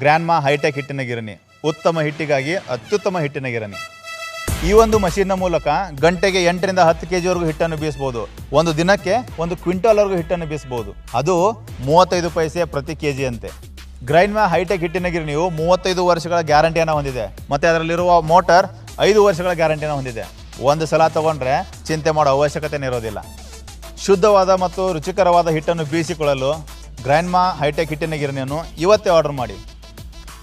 Grandma high tech ಹಿಟ್ಟಿನ ಗಿರಣಿ, ಉತ್ತಮ ಹಿಟ್ಟಿಗಾಗಿ ಅತ್ಯುತ್ತಮ ಹಿಟ್ಟಿನ ಗಿರಣಿ. ಈ ಒಂದು ಮಷೀನ್ನ ಮೂಲಕ ಗಂಟೆಗೆ 8 ರಿಂದ 10 kg ಹಿಟ್ಟನ್ನು ಬೀಸ್ಬೋದು. ಒಂದು ದಿನಕ್ಕೆ 1 ಕ್ವಿಂಟಲ್ವರೆಗೂ ಹಿಟ್ಟನ್ನು ಬೀಸ್ಬೋದು. ಅದು 35 ಪೈಸೆ ಪ್ರತಿ kg ಅಂತೆ. ಗ್ರೈಂಡ್ಮಾ ಹೈಟೆಕ್ ಹಿಟ್ಟಿನ ಗಿರಣಿಯು 35 ವರ್ಷಗಳ ಗ್ಯಾರಂಟಿಯನ್ನು ಹೊಂದಿದೆ ಮತ್ತು ಅದರಲ್ಲಿರುವ ಮೋಟರ್ 5 ವರ್ಷಗಳ ಗ್ಯಾರಂಟಿಯನ್ನು ಹೊಂದಿದೆ. ಒಂದು ಸಲ ತಗೊಂಡ್ರೆ ಚಿಂತೆ ಮಾಡೋ ಅವಶ್ಯಕತೆ ಇರೋದಿಲ್ಲ. ಶುದ್ಧವಾದ ಮತ್ತು ರುಚಿಕರವಾದ ಹಿಟ್ಟನ್ನು ಬೀಸಿಕೊಳ್ಳಲು ಗ್ರೈಂಡ್ಮಾ ಹೈಟೆಕ್ ಹಿಟ್ಟಿನ ಗಿರಣಿಯನ್ನು ಇವತ್ತೇ ಆರ್ಡರ್ ಮಾಡಿ.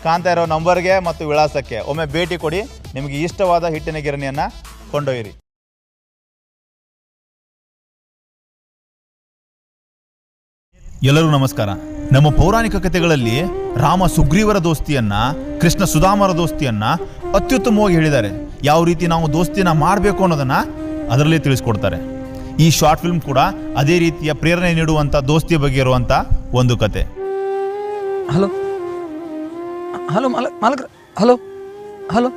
ಕಾಣ್ತಾ ಇರೋ ನಂಬರ್ಗೆ ಮತ್ತು ವಿಳಾಸಕ್ಕೆ ಒಮ್ಮೆ ಭೇಟಿ ಕೊಡಿ. ನಿಮಗೆ ಇಷ್ಟವಾದ ಹಿಟ್ಟಿನ ಗಿರಣಿಯನ್ನು ಕೊಂಡೊಯ್ಯಿರಿ. ಎಲ್ಲರಿಗೂ ನಮಸ್ಕಾರ. ನಮ್ಮ ಪೌರಾಣಿಕ ಕಥೆಗಳಲ್ಲಿ ರಾಮ ಸುಗ್ರೀವರ ದೋಸ್ತಿಯನ್ನ, ಕೃಷ್ಣ ಸುಧಾಮರ ದೋಸ್ತಿಯನ್ನ ಅತ್ಯುತ್ತಮವಾಗಿ ಹೇಳಿದ್ದಾರೆ. ಯಾವ ರೀತಿ ನಾವು ದೋಸ್ತಿನ ಮಾಡಬೇಕು ಅನ್ನೋದನ್ನ ಅದರಲ್ಲಿ ತಿಳಿಸ್ಕೊಡ್ತಾರೆ. ಈ ಶಾರ್ಟ್ ಫಿಲ್ಮ್ ಕೂಡ ಅದೇ ರೀತಿಯ ಪ್ರೇರಣೆ ನೀಡುವಂಥ ದೋಸ್ತಿ ಬಗ್ಗೆ ಇರುವಂಥ ಒಂದು ಕತೆ. ಹಲೋ ಹಲೋ ಮಾಲಕ್ರ, ಹಲೋ ಹಲೋ,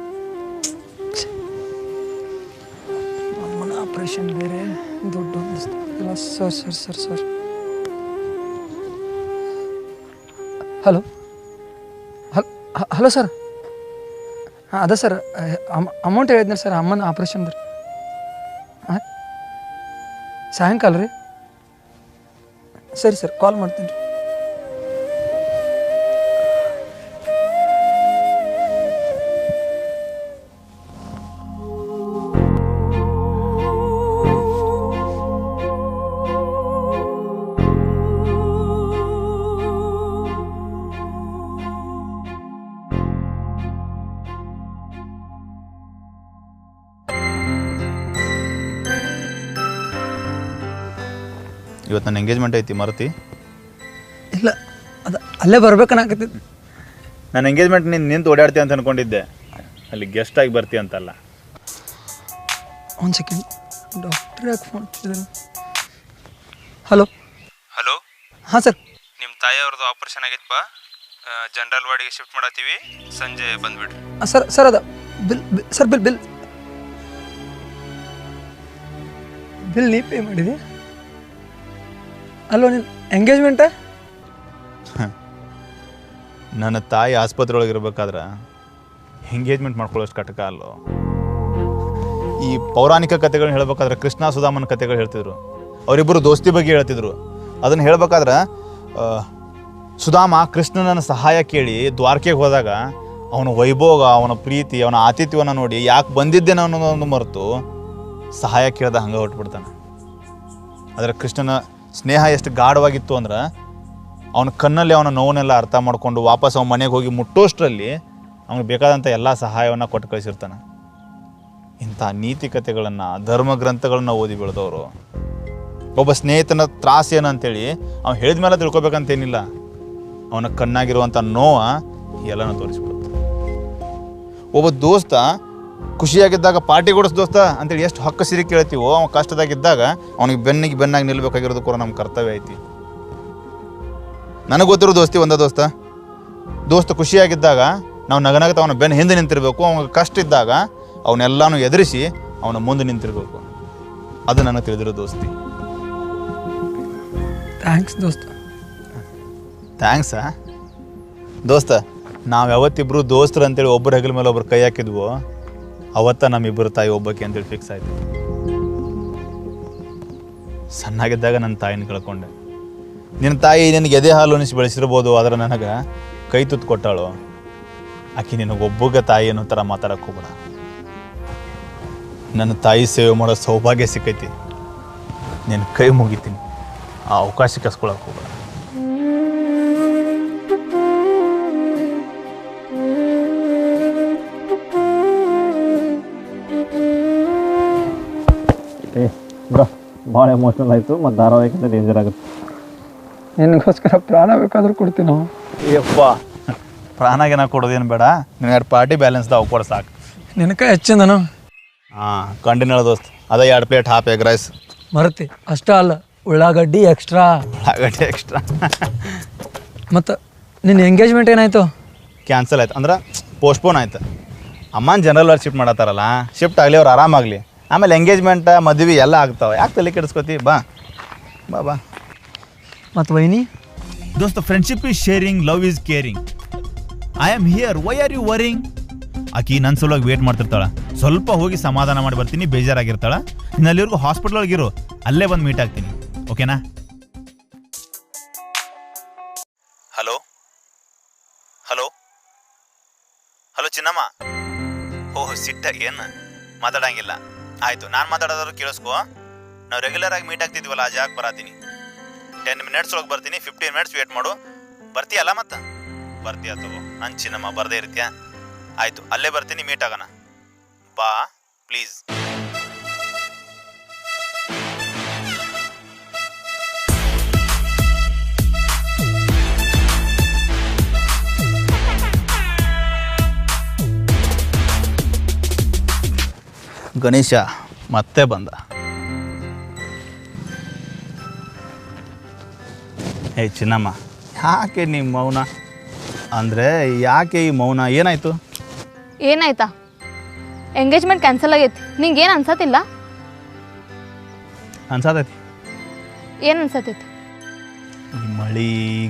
ಅಮ್ಮನ ಆಪ್ರೇಷನ್ ಬೇರೆ ದುಡ್ಡು ಇಲ್ಲ. Sir hello hello sir. ಹಾಂ ಅದೇ ಸರ್, ಅಮೌಂಟ್ ಹೇಳಿದ್ನಲ್ಲ ಸರ್, ಅಮ್ಮನ ಆಪ್ರೇಷನ್ದು ರೀ. ಹಾಂ ಸಾಯಂಕಾಲ ರೀ. ಸರಿ ಸರ್, ಕಾಲ್ ಮಾಡ್ತೀನಿ ರೀ. ಇವತ್ತು ನನ್ನ ಎಂಗೇಜ್ಮೆಂಟ್ ಐತಿ, ಮರತಿ? ಇಲ್ಲ, ಅದು ಅಲ್ಲೇ ಬರ್ಬೇಕನ್ನಾಕತ್ತಿದ್ದು. ನನ್ನ ಎಂಗೇಜ್ಮೆಂಟ್ ನಿಂತು ಓಡಾಡ್ತೀಯ ಅಂತ ಅಂದ್ಕೊಂಡಿದ್ದೆ, ಅಲ್ಲಿ ಗೆಸ್ಟ್ ಆಗಿ ಬರ್ತೀಯ ಅಂತಲ್ಲ. ಒಂದು ಸೆಕೆಂಡ್, ಡಾಕ್ಟ್ರ್ ಯಾಕೆ ಫೋನ್ ಹಚ್ಚಿದ್ರು? Hello hello. ಹಾಂ ಸರ್. ನಿಮ್ಮ ತಾಯಿಯವ್ರದ್ದು ಆಪ್ರೇಷನ್ ಆಗೈತಪ್ಪ, ಜನರಲ್ ವಾರ್ಡಿಗೆ ಶಿಫ್ಟ್ ಮಾಡತ್ತೀವಿ, ಸಂಜೆ ಬಂದುಬಿಡ್ರಿ. ಸರ್ ಅದ ಬಿಲ್ ಸರ್, ಬಿಲ್ ನೀ ಪೇ ಮಾಡಿದೆ? ಅಲ್ಲೋ ನಿನ್ನ ಎಂಗೇಜ್ಮೆಂಟ? ನನ್ನ ತಾಯಿ ಆಸ್ಪತ್ರೆ ಒಳಗೆ ಇರ್ಬೇಕಾದ್ರೆ ಎಂಗೇಜ್ಮೆಂಟ್ ಮಾಡ್ಕೊಳ್ಳೋಷ್ಟು ಕಟಕ ಅಲ್ಲೋ. ಈ ಪೌರಾಣಿಕ ಕಥೆಗಳನ್ನ ಹೇಳ್ಬೇಕಾದ್ರೆ ಕೃಷ್ಣ ಸುಧಾಮನ ಕಥೆಗಳು ಹೇಳ್ತಿದ್ರು. ಅವರಿಬ್ಬರು ದೋಸ್ತಿ ಬಗ್ಗೆ ಹೇಳ್ತಿದ್ರು. ಅದನ್ನು ಹೇಳ್ಬೇಕಾದ್ರೆ ಸುಧಾಮ ಕೃಷ್ಣನ ಸಹಾಯ ಕೇಳಿ ದ್ವಾರಕೆಗೆ ಹೋದಾಗ ಅವನ ವೈಭೋಗ, ಅವನ ಪ್ರೀತಿ, ಅವನ ಆತಿಥ್ಯವನ್ನು ನೋಡಿ ಯಾಕೆ ಬಂದಿದ್ದೇನೆ ಅನ್ನೋದೊಂದು ಮರೆತು ಸಹಾಯ ಕೇಳ್ದ ಹಂಗೆ ಹೊಟ್ಬಿಡ್ತಾನೆ. ಆದರೆ ಕೃಷ್ಣನ ಸ್ನೇಹ ಎಷ್ಟು ಗಾಢವಾಗಿತ್ತು ಅಂದ್ರೆ ಅವನ ಕಣ್ಣಲ್ಲಿ ಅವನ ನೋವನ್ನೆಲ್ಲ ಅರ್ಥ ಮಾಡಿಕೊಂಡು ವಾಪಸ್ ಅವನ ಮನೆಗೆ ಹೋಗಿ ಮುಟ್ಟೋಷ್ಟರಲ್ಲಿ ಅವ್ನಿಗೆ ಬೇಕಾದಂಥ ಎಲ್ಲ ಸಹಾಯವನ್ನು ಕೊಟ್ಟು ಕಳಿಸಿರ್ತಾನೆ. ಇಂಥ ನೀತಿ ಕಥೆಗಳನ್ನು, ಧರ್ಮ ಗ್ರಂಥಗಳನ್ನು ಓದಿ ಬೆಳೆದವರು. ಒಬ್ಬ ಸ್ನೇಹಿತನ ತ್ರಾಸ ಏನಂತೇಳಿ ಅವ್ನು ಹೇಳಿದ ಮೇಲೆ ತಿಳ್ಕೊಬೇಕಂತೇನಿಲ್ಲ. ಅವನ ಕಣ್ಣಾಗಿರುವಂಥ ನೋವು ಎಲ್ಲನೂ ತೋರಿಸ್ಬಿಡುತ್ತೆ. ಒಬ್ಬ ದೋಸ್ತ ಖುಷಿಯಾಗಿದ್ದಾಗ ಪಾರ್ಟಿ ಕೊಡಿಸ್ ದೋಸ್ತ ಅಂತೇಳಿ ಎಷ್ಟು ಹಕ್ಕ ಸಿರಿ ಕೇಳ್ತೀವೋ, ಅವ್ನು ಕಷ್ಟದಾಗಿದ್ದಾಗ ಅವನಿಗೆ ಬೆನ್ನಾಗಿ ನಿಲ್ಬೇಕಾಗಿರೋದು ಕೂಡ ನಮ್ಮ ಕರ್ತವ್ಯ ಐತಿ. ನನಗೆ ಗೊತ್ತಿರೋ ದೋಸ್ತಿ ಒಂದೇ ದೋಸ್ತ ಖುಷಿಯಾಗಿದ್ದಾಗ ನಾವು ನಗನಗತ ಅವನ ಬೆನ್ನ ಹಿಂದೆ ನಿಂತಿರಬೇಕು. ಅವ್ನಿಗೆ ಕಷ್ಟ ಇದ್ದಾಗ ಅವನ್ನೆಲ್ಲನೂ ಎದುರಿಸಿ ಅವನ ಮುಂದೆ ನಿಂತಿರಬೇಕು. ಅದು ನನಗೆ ತಿಳಿದಿರೋ ದೋಸ್ತಿ. ಥ್ಯಾಂಕ್ಸ್ ದೋಸ್ತ. ಥ್ಯಾಂಕ್ಸಾ ದೋಸ್ತ? ನಾವು ಯಾವತ್ತಿಬ್ಬರು ದೋಸ್ತರು ಅಂತೇಳಿ ಒಬ್ಬರ ಹೆಗಲ ಮೇಲೆ ಒಬ್ಬರು ಕೈ ಹಾಕಿದ್ವೋ ಅವತ್ತ ನಮ್ಮಿಬ್ಬರು ತಾಯಿ ಒಬ್ಬಕ್ಕೆ ಅಂತೇಳಿ ಫಿಕ್ಸ್ ಆಯಿತು. ಸಣ್ಣಾಗಿದ್ದಾಗ ನನ್ನ ತಾಯಿನ ಕಳ್ಕೊಂಡೆ. ನಿನ್ನ ತಾಯಿ ನಿನಗೆ ಎದೆ ಹಾಲು ಉಣಿಸಿ ಬೆಳೆಸಿರ್ಬೋದು, ಆದರೆ ನನಗೆ ಕೈ ತುತ್ತು ಕೊಟ್ಟಾಳು. ಆಕೆ ನಿನಗೊಬ್ಬಗ ತಾಯಿ ಅನ್ನೋ ಥರ ಮಾತಾಡಕ್ಕೆ ಹೋಗ್ಬೇಡ. ನನ್ನ ತಾಯಿ ಸೇವೆ ಮಾಡೋ ಸೌಭಾಗ್ಯ ಸಿಕ್ಕೈತಿ. ನಿನ್ನ ಕೈ ಮುಗಿತೀನಿ, ಆ ಅವಕಾಶ ಕಸ್ಕೊಳಕ್ಕೆ ಹೋಗ್ಬೇಡ. ಭಾಳ ಎಮೋಷ್ನಲ್ ಆಯಿತು ಮತ್ತು ಧಾರಾವಾಹಿಕ್ಕಿಂತ ಡೇಂಜರ್ ಆಗುತ್ತೆ. ನಿನಗೋಸ್ಕರ ಪ್ರಾಣ ಬೇಕಾದ್ರೂ ಕೊಡ್ತೀನಿ ನಾವು. ಯಪ್ಪ, ಪ್ರಾಣಗೇನ ಕೊಡೋದೇನು ಬೇಡ, ನಿನಗೆ 2 ಪಾರ್ಟಿ ಬ್ಯಾಲೆನ್ಸ್ ಅವು ಕೊಡ ಸಾಕು. ನಿನಕ ಹೆಚ್ಚಿಂದನು? ಹಾಂ, ಕಂಟಿನ್ಯೂ ದೋಸ್ತ್. ಅದ 2 ಪ್ಲೇಟ್ ಹಾಫ್ ಎಗ್ ರೈಸ್. ಮರತಿ ಅಷ್ಟೇ ಅಲ್ಲ, ಉಳ್ಳಾಗಡ್ಡಿ ಎಕ್ಸ್ಟ್ರಾ. ಮತ್ತು ನಿನ್ನ ಎಂಗೇಜ್ಮೆಂಟ್ ಏನಾಯಿತು? ಕ್ಯಾನ್ಸಲ್ ಆಯ್ತು, ಅಂದ್ರೆ ಪೋಸ್ಟ್ಪೋನ್ ಆಯ್ತು. ಅಮ್ಮನ ಜನರಲ್ ವಾರ್ಡ್ ಶಿಫ್ಟ್ ಮಾಡತ್ತಾರಲ್ಲ, ಶಿಫ್ಟ್ ಆಗಲಿ, ಅವ್ರು ಆರಾಮಾಗಲಿ. ಆಮೇಲೆ ಎಂಗೇಜ್ಮೆಂಟ್, ಮದುವೆ ಎಲ್ಲ ಆಗ್ತಾವೆ. ಯಾಕೆ ತಲೆ ಕೆಡಿಸ್ಕೋತಿ? ಬಾ ಬಾ ಬಾ. ಮತ್ತು ವೈನಿ ದೋಸ್ತ, friendship is sharing, love is caring. I am here, why are you worrying? ಆಕಿ ನನ್ನ ಸಲುವಾಗಿ ವೇಟ್ ಮಾಡ್ತಿರ್ತಾಳೆ. ಸ್ವಲ್ಪ ಹೋಗಿ ಸಮಾಧಾನ ಮಾಡಿ ಬರ್ತೀನಿ, ಬೇಜಾರಾಗಿರ್ತಾಳ. ನೀನು ಅಲ್ಲಿವರೆಗೂ ಹಾಸ್ಪಿಟಲ್ ಒಳಗಿರು, ಅಲ್ಲೇ ಬಂದು ಮೀಟ್ ಆಗ್ತೀನಿ, ಓಕೆನಾ? ಹಲೋ ಹಲೋ ಹಲೋ ಚಿನ್ನಮ್ಮ. ಓಹ್ ಸಿಟ್ಟಾಗಿ ಏನು ಮಾತಾಡಂಗಿಲ್ಲ. ಆಯಿತು, ನಾನು ಮಾತಾಡೋದಾದ್ರು ಕೇಳಿಸ್ಕೋ. ನಾವು ರೆಗ್ಯುಲರ್ ಆಗಿ ಮೀಟ್ ಆಗ್ತಿದ್ವಲ್ಲ, ಆ ಜಾಗಕ್ಕೆ ಬರತ್ತೀನಿ. 10 ಮಿನಿಟ್ಸ್ ಒಳಗೆ ಬರ್ತೀನಿ. 15 ಮಿನಿಟ್ಸ್ ವೇಟ್ ಮಾಡು. ಬರ್ತೀಯಲ್ಲ ಮತ್ತೆ? ಬರ್ತೀಯ ತಗೋ ನನ್ನ ಚಿನ್ನಮ್ಮ, ಬರದೇ ಇರ್ತೀಯ? ಆಯಿತು, ಅಲ್ಲೇ ಬರ್ತೀನಿ, ಮೀಟ್ ಆಗೋಣ. ಬಾ ಪ್ಲೀಸ್. ಗಣೇಶ ಮತ್ತೆ ಬಂದ. ಹೇ ಚಿನ್ನಮ್ಮ, ಯಾಕೆ ನಿಮ್ಮ ಮೌನ? ಅಂದರೆ ಯಾಕೆ ಈ ಮೌನ? ಏನಾಯಿತು? ಏನಾಯ್ತಾ? ಎಂಗೇಜ್ಮೆಂಟ್ ಕ್ಯಾನ್ಸಲ್ ಆಗೈತಿ. ನಿಂಗೆ ಏನು ಅನ್ಸತ್ತಿಲ್ಲ? ಅನ್ಸತೈತಿ. ಏನು ಅನ್ಸತ್ತೈತಿ? ಈ ಮಳೆ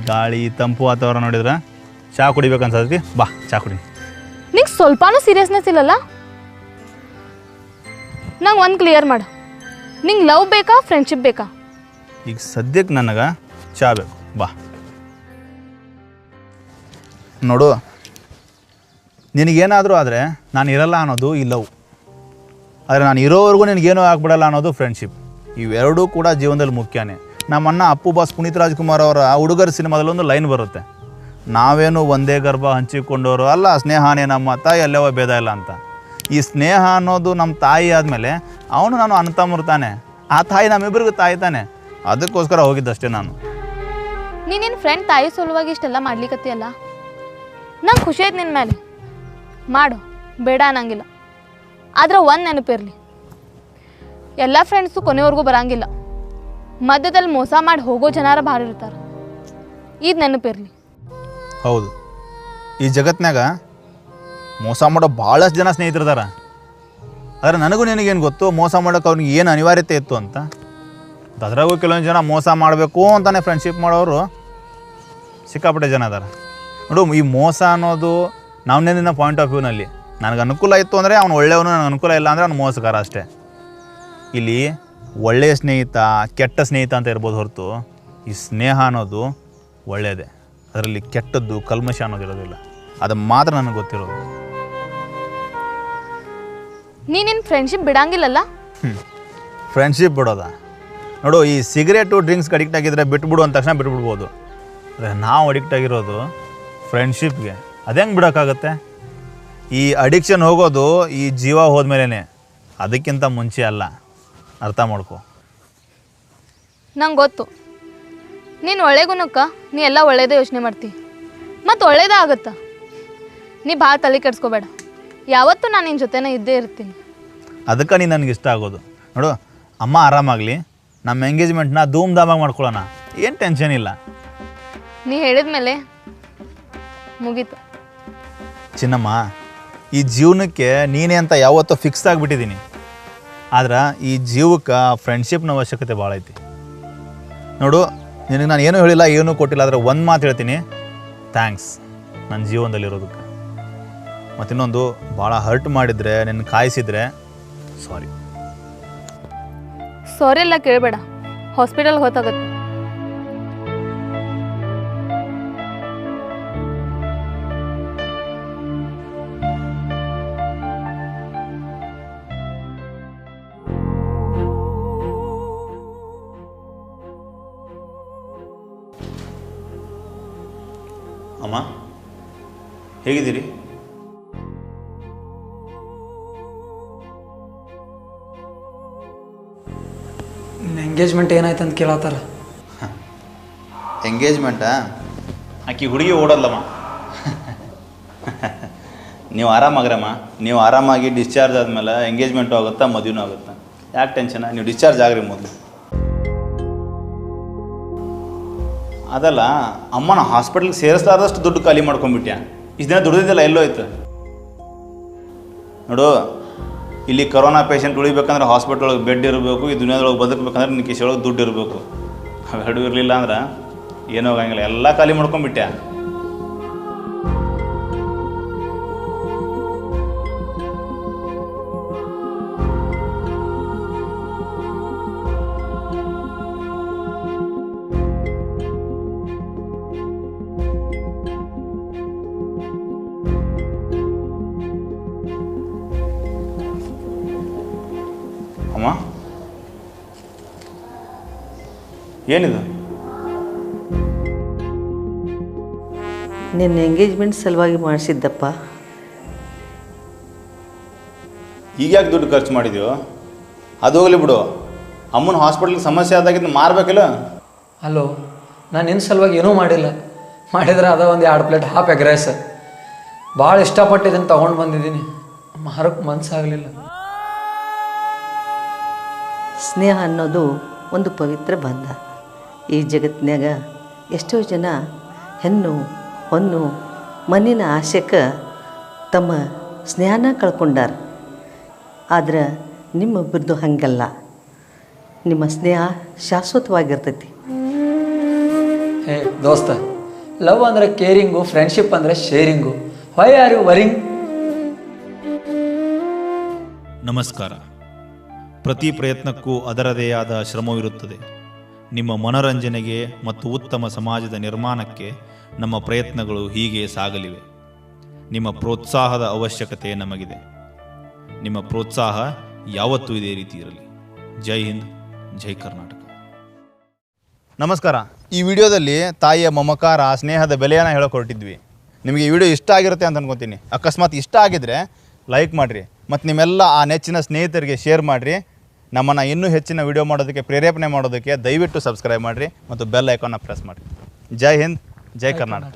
ಗಾಳಿ ತಂಪು ವಾತಾವರಣ ನೋಡಿದ್ರೆ ಚಹಾ ಕುಡಿಬೇಕು ಅನ್ಸತೈತಿ. ಬಾ ಚಹಾ ಕುಡಿ. ನಿಂಗೆ ಸ್ವಲ್ಪನೂ ಸೀರಿಯಸ್ನೆಸ್ ಇಲ್ಲಲ್ಲ? ನಂಗೆ ಒಂದು ಕ್ಲಿಯರ್ ಮಾಡು, ನಿಂಗೆ ಲವ್ ಬೇಕಾ ಫ್ರೆಂಡ್ಶಿಪ್ ಬೇಕಾ? ಈಗ ಸದ್ಯಕ್ಕೆ ನನಗೆ ಚಹಾ ಬೇಕು. ಬಾ ನೋಡು, ನಿನಗೇನಾದರೂ ಆದರೆ ನಾನು ಇರಲ್ಲ ಅನ್ನೋದು ಈ ಲವ್, ಆದರೆ ನಾನು ಇರೋವರೆಗೂ ನಿನಗೇನೂ ಆಗ್ಬಿಡಲ್ಲ ಅನ್ನೋದು ಫ್ರೆಂಡ್ಶಿಪ್. ಇವೆರಡೂ ಕೂಡ ಜೀವನದಲ್ಲಿ ಮುಖ್ಯನೇ. ನಮ್ಮಣ್ಣ ಅಪ್ಪು ಬಾಸ್ ಪುನೀತ್ ರಾಜ್ಕುಮಾರ್ ಅವರ ಹುಡುಗರ ಸಿನಿಮಾದಲ್ಲಿ ಒಂದು ಲೈನ್ ಬರುತ್ತೆ, ನಾವೇನು ಒಂದೇ ಗರ್ಭ ಹಂಚಿಕೊಂಡವರು ಅಲ್ಲ, ಸ್ನೇಹನೇ ನಮ್ಮ ತಾಯಿ ಅಲ್ಲೇವ ಭೇದ ಇಲ್ಲ ಅಂತ. ಈ ಸ್ನೇಹ ಅನ್ನೋದು ನಮ್ಮ ತಾಯಿ ಆದಮೇಲೆ ಅವನು ನಾನು ಅಣ್ಣ ತಾನೆ, ಆ ತಾಯಿ ನಮ್ಮಿಬ್ಬರಿಗೂ ತಾಯಿ ತಾನೆ, ಅದಕ್ಕೋಸ್ಕರ ಹೋಗಿದ್ದಷ್ಟೇ ನಾನು. ನೀನೇನು ಫ್ರೆಂಡ್ ತಾಯಿ ಸಲುವಾಗಿ ಇಷ್ಟೆಲ್ಲ ಮಾಡ್ಲಿಕ್ಕತ್ತಿಯಲ್ಲ, ನಂಗೆ ಖುಷಿ ಆಯ್ತು ನಿನ್ನ ಮೇಲೆ. ಮಾಡು, ಬೇಡ ಅನ್ನಂಗಿಲ್ಲ. ಆದ್ರೆ ಒಂದು ನೆನಪಿರಲಿ, ಎಲ್ಲ ಫ್ರೆಂಡ್ಸು ಕೊನೆವರೆಗೂ ಬರಂಗಿಲ್ಲ. ಮಧ್ಯದಲ್ಲಿ ಮೋಸ ಮಾಡಿ ಹೋಗೋ ಜನರ ಭಾಳ ಇರ್ತಾರೆ. ಇದು ನೆನಪಿರಲಿ. ಹೌದು, ಈ ಜಗತ್ನಾಗ ಮೋಸ ಮಾಡೋ ಭಾಳಷ್ಟು ಜನ ಸ್ನೇಹಿತರಿದಾರ. ಆದರೆ ನನಗೂ ನಿನಗೇನು ಗೊತ್ತು ಮೋಸ ಮಾಡೋಕೆ ಅವ್ನಿಗೆ ಏನು ಅನಿವಾರ್ಯತೆ ಇತ್ತು ಅಂತ. ಅದ್ರಾಗೂ ಕೆಲವೊಂದು ಜನ ಮೋಸ ಮಾಡಬೇಕು ಅಂತಲೇ ಫ್ರೆಂಡ್ಶಿಪ್ ಮಾಡೋರು ಸಿಕ್ಕಾಪಟ್ಟೆ ಜನ ಅದಾರ. ನೋಡು, ಈ ಮೋಸ ಅನ್ನೋದು ನಾವೇನಿನ ಪಾಯಿಂಟ್ ಆಫ್ ವ್ಯೂನಲ್ಲಿ ನನಗೆ ಅನುಕೂಲ ಇತ್ತು ಅಂದರೆ ಅವ್ನು ಒಳ್ಳೆಯವನು, ನನಗೆ ಅನುಕೂಲ ಇಲ್ಲ ಅಂದರೆ ಅವ್ನು ಮೋಸಗಾರ ಅಷ್ಟೇ. ಇಲ್ಲಿ ಒಳ್ಳೆಯ ಸ್ನೇಹಿತ ಕೆಟ್ಟ ಸ್ನೇಹಿತ ಅಂತ ಇರ್ಬೋದು ಹೊರತು ಈ ಸ್ನೇಹ ಅನ್ನೋದು ಒಳ್ಳೆಯದೇ. ಅದರಲ್ಲಿ ಕೆಟ್ಟದ್ದು ಕಲ್ಮಶ ಅನ್ನೋದು ಇರೋದಿಲ್ಲ. ಅದು ಮಾತ್ರ ನನಗೆ ಗೊತ್ತಿರೋದು. ನೀನೇನು ಫ್ರೆಂಡ್ಶಿಪ್ ಬಿಡಂಗಿಲ್ಲಲ್ಲ? ಫ್ರೆಂಡ್ಶಿಪ್ ಬಿಡೋದ? ನೋಡು, ಈ ಸಿಗರೇಟು ಡ್ರಿಂಕ್ಸ್ಗೆ ಅಡಿಕ್ಟ್ ಆಗಿದ್ರೆ ಬಿಟ್ಬಿಡು ಅಂದ ತಕ್ಷಣ ಬಿಟ್ಬಿಡ್ಬೋದು. ಆದರೆ ನಾವು ಅಡಿಕ್ಟ್ ಆಗಿರೋದು ಫ್ರೆಂಡ್ಶಿಪ್ಗೆ. ಅದು ಹೆಂಗೆ ಬಿಡೋಕ್ಕಾಗತ್ತೆ? ಈ ಅಡಿಕ್ಷನ್ ಹೋಗೋದು ಈ ಜೀವ ಹೋದ್ಮೇಲೆ, ಅದಕ್ಕಿಂತ ಮುಂಚೆ ಅಲ್ಲ. ಅರ್ಥ ಮಾಡ್ಕೊ. ನಂಗೆ ಗೊತ್ತು, ನೀನು ಒಳ್ಳೆ ಗುಣಕ್ಕೆ ನೀ ಎಲ್ಲ ಒಳ್ಳೇದೇ ಯೋಚನೆ ಮಾಡ್ತಿ, ಮತ್ತು ಒಳ್ಳೇದೇ ಆಗುತ್ತಾ. ನೀ ಭಾಳ ತಲೆ ಕೆಡ್ಸ್ಕೋಬೇಡ. ಯಾವತ್ತೂ ನಾನು ನಿನ್ನ ಜೊತೆನೇ ಇದ್ದೇ ಇರ್ತೀನಿ. ಅದಕ್ಕೆ ನೀನು ನನಗೆ ಇಷ್ಟ ಆಗೋದು. ನೋಡು, ಅಮ್ಮ ಆರಾಮಾಗಲಿ, ನಮ್ಮ ಎಂಗೇಜ್ಮೆಂಟ್ನ ಧೂಮ್ ಧಾಮಾಗಿ ಮಾಡ್ಕೊಳ್ಳೋಣ, ಏನು ಟೆನ್ಷನ್ ಇಲ್ಲ. ನೀ ಹೇಳಿದ ಮೇಲೆ ಮುಗೀತು. ಚಿನ್ನಮ್ಮ, ಈ ಜೀವನಕ್ಕೆ ನೀನೇ ಅಂತ ಯಾವತ್ತೂ ಫಿಕ್ಸ್ ಆಗಿಬಿಟ್ಟಿದ್ದೀನಿ. ಆದ್ರೆ ಈ ಜೀವಕ್ಕೆ ಫ್ರೆಂಡ್ಶಿಪ್ನ ಅವಶ್ಯಕತೆ ಭಾಳ ಐತಿ. ನೋಡು, ನಿನಗೆ ನಾನು ಏನೂ ಹೇಳಿಲ್ಲ, ಏನೂ ಕೊಟ್ಟಿಲ್ಲ, ಆದರೆ ಒಂದು ಮಾತು ಹೇಳ್ತೀನಿ, ಥ್ಯಾಂಕ್ಸ್ ನನ್ನ ಜೀವನದಲ್ಲಿರೋದಕ್ಕೆ. ಮತ್ತು ಇನ್ನೊಂದು, ಭಾಳ ಹರ್ಟ್ ಮಾಡಿದರೆ ನಿನ್ನ ಕಾಯಿಸಿದರೆ ಸಾರಿ. ಸಾರಿ ಎಲ್ಲ ಕೇಳಬೇಡ, ಹಾಸ್ಪಿಟಲ್ಗೆ ಹೊತ್ತಾಗತ್ತೆ. ಅಮ್ಮ, ಹೇಗಿದ್ದೀರಿ? ಎಂಗೇಜ್ಮೆಂಟ್ ಏನಾಯ್ತು ಅಂತ ಕೇಳತ್ತಾರ. ಎಂಗೇಜ್ಮೆಂಟಾ? ಆಕಿ ಹುಡುಗಿ ಓಡಲ್ಲಮ್ಮ. ನೀವು ಆರಾಮಾಗ್ರಮ್ಮ. ನೀವು ಆರಾಮಾಗಿ ಡಿಸ್ಚಾರ್ಜ್ ಆದಮೇಲೆ ಎಂಗೇಜ್ಮೆಂಟು ಆಗುತ್ತಾ, ಮದುವೆನೂ ಆಗುತ್ತಾ. ಯಾಕೆ ಟೆನ್ಷನ್? ನೀವು ಡಿಸ್ಚಾರ್ಜ್ ಆಗ್ರಿ ಮೊದಲು. ಅದಲ್ಲ, ಅಮ್ಮನ ಹಾಸ್ಪಿಟ್ಲಿಗೆ ಸೇರಿಸ್ಲಾರ್ದಷ್ಟು ದುಡ್ಡು ಖಾಲಿ ಮಾಡ್ಕೊಂಬಿಟ್ಯಾ. ಇಷ್ಟು ದಿನ ದುಡ್ದಿದ್ದೆಲ್ಲ ಎಲ್ಲೋಯ್ತು? ನೋಡು, ಇಲ್ಲಿ ಕೊರೋನಾ ಪೇಷಂಟ್ ಉಳಿಬೇಕಂದ್ರೆ ಹಾಸ್ಪಿಟ್ಲೊಳಗೆ ಬೆಡ್ ಇರಬೇಕು, ಈ ದುನಿಯಾದೊಳಗೆ ಬದುಕಬೇಕಂದ್ರೆ ನಿನ್ನ ಕಿಶೆಯೊಳಗೆ ದುಡ್ಡು ಇರಬೇಕು. ಅವೆರಡು ಇರಲಿಲ್ಲ ಅಂದ್ರೆ ಏನೂ ಆಗಂಗಿಲ್ಲ, ಎಲ್ಲ ಖಾಲಿ ಮಾಡ್ಕೊಂಬಿಟ್ಯಾ. ಏನಿದು? ನಿನ್ನ ಎಂಗೇಜ್ಮೆಂಟ್ ಸಲುವಾಗಿ ಮಾಡಿಸಿದ್ದಪ್ಪ. ಈಗ ಯಾಕೆ ದುಡ್ಡು ಖರ್ಚು ಮಾಡಿದ್ಯೋ? ಅದು ಹೋಗಲಿ ಬಿಡು, ಅಮ್ಮನ ಹಾಸ್ಪಿಟ್ಲಿಗೆ ಸಮಸ್ಯೆ ಆದಾಗಿದ್ದು ಮಾರಬೇಕಿಲ್ಲ? ಹಲೋ, ನಾನು ನಿನ್ನ ಸಲುವಾಗಿ ಏನೂ ಮಾಡಿಲ್ಲ. ಮಾಡಿದ್ರೆ ಅದ ಒಂದು 2 ಪ್ಲೇಟ್ ಹಾಫ್ ಎಗ್ ರೈಸ್ ಭಾಳ ಇಷ್ಟಪಟ್ಟಿದ್ದೀನಿ, ತೊಗೊಂಡು ಬಂದಿದ್ದೀನಿ. ಮಾರಕ್ಕೆ ಮನಸ್ಸಾಗಲಿಲ್ಲ. ಸ್ನೇಹ ಅನ್ನೋದು ಒಂದು ಪವಿತ್ರ ಬಂಧ. ಈ ಜಗತ್ತಿನಾಗ ಎಷ್ಟೋ ಜನ ಹೆಣ್ಣು ಹೊನ್ನು ಮಣ್ಣಿನ ಆಶೆಕ್ಕೆ ತಮ್ಮ ಸ್ನೇಹನ ಕಳ್ಕೊಂಡಾರ. ಆದ್ರೆ ನಿಮ್ಮೊಬ್ಬರದು ಹಂಗಲ್ಲ. ನಿಮ್ಮ ಸ್ನೇಹ ಶಾಶ್ವತವಾಗಿರ್ತೈತಿ. ಹೇ ದೋಸ್ತ, ಲವ್ ಅಂದರೆ ಕೇರಿಂಗು, ಫ್ರೆಂಡ್ಶಿಪ್ ಅಂದರೆ sharing. Why are you worrying? ನಮಸ್ಕಾರ. ಪ್ರತಿ ಪ್ರಯತ್ನಕ್ಕೂ ಅದರದೇ ಆದ ಶ್ರಮವಿರುತ್ತದೆ. ನಿಮ್ಮ ಮನೋರಂಜನೆಗೆ ಮತ್ತು ಉತ್ತಮ ಸಮಾಜದ ನಿರ್ಮಾಣಕ್ಕೆ ನಮ್ಮ ಪ್ರಯತ್ನಗಳು ಹೀಗೆ ಸಾಗಲಿವೆ. ನಿಮ್ಮ ಪ್ರೋತ್ಸಾಹದ ಅವಶ್ಯಕತೆ ನಮಗಿದೆ. ನಿಮ್ಮ ಪ್ರೋತ್ಸಾಹ ಯಾವತ್ತೂ ಇದೇ ರೀತಿ ಇರಲಿ. ಜೈ ಹಿಂದ್, ಜೈ ಕರ್ನಾಟಕ. ನಮಸ್ಕಾರ. ಈ ವಿಡಿಯೋದಲ್ಲಿ ತಾಯಿಯ ಮಮಕಾರ, ಸ್ನೇಹದ ಬೆಲೆಯನ್ನು ಹೇಳೋಕೊಟ್ಟಿದ್ವಿ. ನಿಮಗೆ ಈ ವಿಡಿಯೋ ಇಷ್ಟ ಆಗಿರುತ್ತೆ ಅಂತ ಅನ್ಕೊತೀನಿ. ಅಕಸ್ಮಾತ್ ಇಷ್ಟ ಆಗಿದ್ರೆ ಲೈಕ್ ಮಾಡಿರಿ ಮತ್ತು ನಿಮ್ಮೆಲ್ಲ ಆ ನೆಚ್ಚಿನ ಸ್ನೇಹಿತರಿಗೆ ಶೇರ್ ಮಾಡಿರಿ. ನಮ್ಮನ್ನು ಇನ್ನೂ ಹೆಚ್ಚಿನ ವಿಡಿಯೋ ಮಾಡೋದಕ್ಕೆ ಪ್ರೇರೇಪಣೆ ಮಾಡೋದಕ್ಕೆ ದಯವಿಟ್ಟು ಸಬ್ಸ್ಕ್ರೈಬ್ ಮಾಡಿರಿ ಮತ್ತು ಬೆಲ್ ಐಕಾನ್ನ ಪ್ರೆಸ್ ಮಾಡಿರಿ. ಜೈ ಹಿಂದ್, ಜೈ ಕರ್ನಾಟಕ.